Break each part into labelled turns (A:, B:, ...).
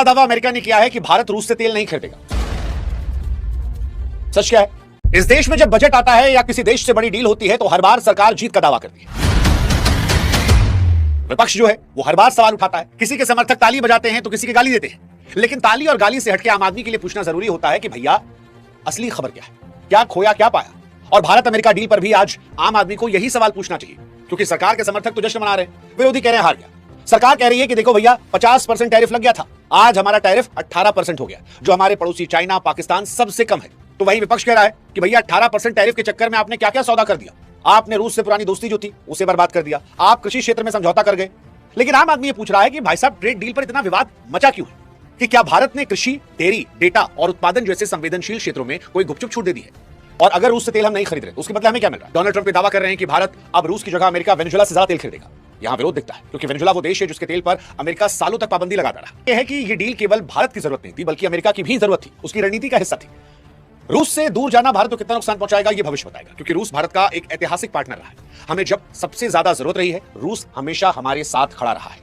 A: दावा अमेरिका ने किया है कि भारत रूस से तेल नहीं खरीदेगा। सच क्या है? इस देश में जब बजट आता है या किसी देश से बड़ी डील होती है तो हर बार सरकार जीत का दावा करती है। विपक्ष जो है वो हर बार सवाल उठाता है। किसी के समर्थक ताली बजाते हैं तो किसी के गाली देते हैं, लेकिन ताली और गाली से हटके आम आदमी के लिए पूछना जरूरी होता है कि भैया असली खबर क्या है, क्या खोया क्या पाया। और भारत अमेरिका डील पर भी आज आम आदमी को यही सवाल पूछना चाहिए, क्योंकि सरकार के समर्थक तो जश्न मना रहे हैं, विरोधी कह रहे हैं हार गया। सरकार कह रही है कि देखो भैया 50% टैरिफ लग गया था, आज हमारा टैरिफ 18% हो गया, जो हमारे पड़ोसी चाइना पाकिस्तान सबसे कम है। तो वही विपक्ष कह रहा है कि भैया 18% टैरिफ के चक्कर में आपने क्या क्या सौदा कर दिया। आपने रूस से पुरानी दोस्ती जो थी उसे बर्बाद कर दिया, आप कृषि क्षेत्र में समझौता कर गए। लेकिन आम आदमी ये पूछ रहा है कि भाई साहब ट्रेड डील पर इतना विवाद मचा क्यों है, कि क्या भारत ने कृषि, डेयरी, डेटा और उत्पादन जैसे संवेदनशील क्षेत्रों में कोई गुपचुप छूट दे दी है? और अगर रूस से तेल हम नहीं खरीद रहे तो उसके बदले हमें क्या मिल रहा है? डोनाल्ड ट्रंप दावा कर रहे हैं कि भारत अब रूस की जगह अमेरिका वेनेजुएला से ज्यादा तेल खरीदेगा। यहां विरोध दिखता है, क्योंकि वेनेजुएला वो देश है जिसके तेल पर अमेरिका सालों तक पाबंदी लगाता रहा। यह है कि यह डील केवल भारत की जरूरत नहीं थी, बल्कि अमेरिका की भी जरूरत थी, उसकी रणनीति का हिस्सा थी। रूस से दूर जाना भारत को कितना नुकसान पहुंचाएगा ये भविष्य बताएगा, क्योंकि रूस भारत का एक ऐतिहासिक पार्टनर रहा है। हमें जब सबसे ज्यादा जरूरत रही है, रूस हमेशा हमारे साथ खड़ा रहा है।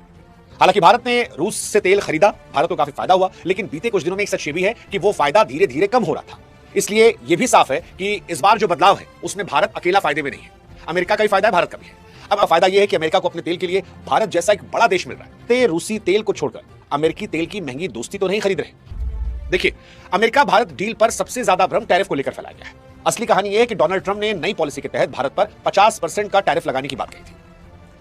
A: हालांकि भारत ने रूस से तेल खरीदा, भारत को काफी फायदा हुआ, लेकिन बीते कुछ दिनों में एक सच ये भी है कि वो फायदा धीरे धीरे कम हो रहा था। इसलिए यह भी साफ है कि इस बार जो बदलाव है उसमें भारत अकेला फायदे में नहीं है, अमेरिका का ही फायदा है, भारत का भी है। अब फायदा यह है कि अमेरिका को अपने तेल के लिए भारत जैसा एक बड़ा देश मिल रहा है। ते रूसी तेल को छोड़कर अमेरिकी तेल की महंगी दोस्ती तो नहीं खरीद रहे। देखिए, अमेरिका भारत डील पर सबसे ज्यादा भ्रम टैरिफ को लेकर फैलाया गया है। असली कहानी यह है कि डोनाल्ड ट्रंप ने नई पॉलिसी के तहत भारत पर 50% का टैरिफ लगाने की बात कही थी,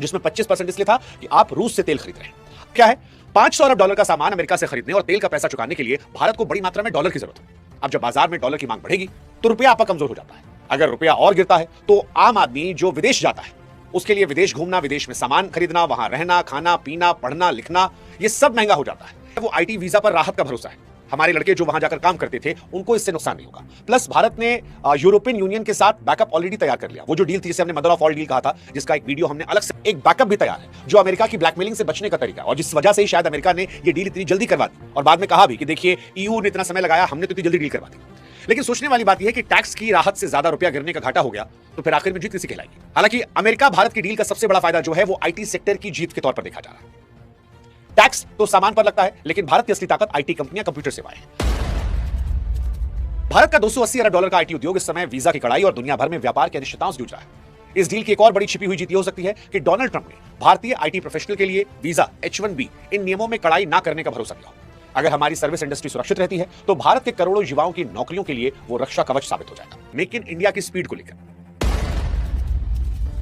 A: जिसमें 25% इसलिए था कि आप रूस से तेल खरीद रहे हैं। क्या है, 500 अरब डॉलर का सामान अमेरिका से खरीदने और तेल का पैसा चुकाने के लिए भारत को बड़ी मात्रा में डॉलर की जरूरत है। अब जब बाजार में डॉलर की मांग बढ़ेगी तो रुपया आपका कमजोर हो जाता है। अगर रुपया और गिरता है तो आम आदमी जो विदेश जाता है उसके लिए विदेश घूमना, विदेश में सामान खरीदना, वहां रहना, खाना पीना, पढ़ना लिखना, ये सब महंगा हो जाता है। वो आईटी वीजा पर राहत का भरोसा है। हमारे लड़के जो वहां जाकर काम करते थे उनको इससे नुकसान नहीं होगा। प्लस भारत ने यूरोपियन यूनियन के साथ बैकअप ऑलरेडी तैयार कर लिया। वो जो डील थी जिसे हमने मदर ऑफ ऑल डील कहा था, जिसका एक वीडियो हमने अलग से, एक बैकअप भी तैयार है जो अमेरिका की ब्लैकमेलिंग से बचने का तरीका, और जिस वजह से ही शायद अमेरिका ने ये डील इतनी जल्दी करवा दी और बाद में कहा भी कि देखिए ईयू ने इतना समय लगाया, हमने तो इतनी जल्दी डील करवा दी। लेकिन सोचने वाली बात यह है कि टैक्स की राहत से ज्यादा रुपया गिरने का घाटा हो गया तो फिर आखिर में जीत किसी कहलाएगी। हालांकि अमेरिका भारत की डील का सबसे बड़ा फायदा जो है वो आईटी सेक्टर की जीत के तौर पर देखा जा रहा है। टैक्स तो सामान पर लगता है, लेकिन भारत की असली ताकत आईटी कंपनियां, कंप्यूटर सेवाएं हैं। भारत का 280 अरब डॉलर का आईटी उद्योग इस समय वीजा की कड़ाई और दुनिया भर में व्यापार की अनिश्चितताओं से जूझ रहा है। इस डील की एक और बड़ी छिपी हुई जीत यह हो सकती है कि डोनाल्ड ट्रंप ने भारतीय आईटी प्रोफेशनल के लिए वीजा, H1B इन नियमों में कड़ाई ना करने का भरोसा दिया। अगर हमारी सर्विस इंडस्ट्री सुरक्षित रहती है तो भारत के करोड़ों युवाओं की नौकरियों के लिए वो रक्षा कवच साबित हो जाएगा। मेक इन इंडिया की स्पीड को लेकर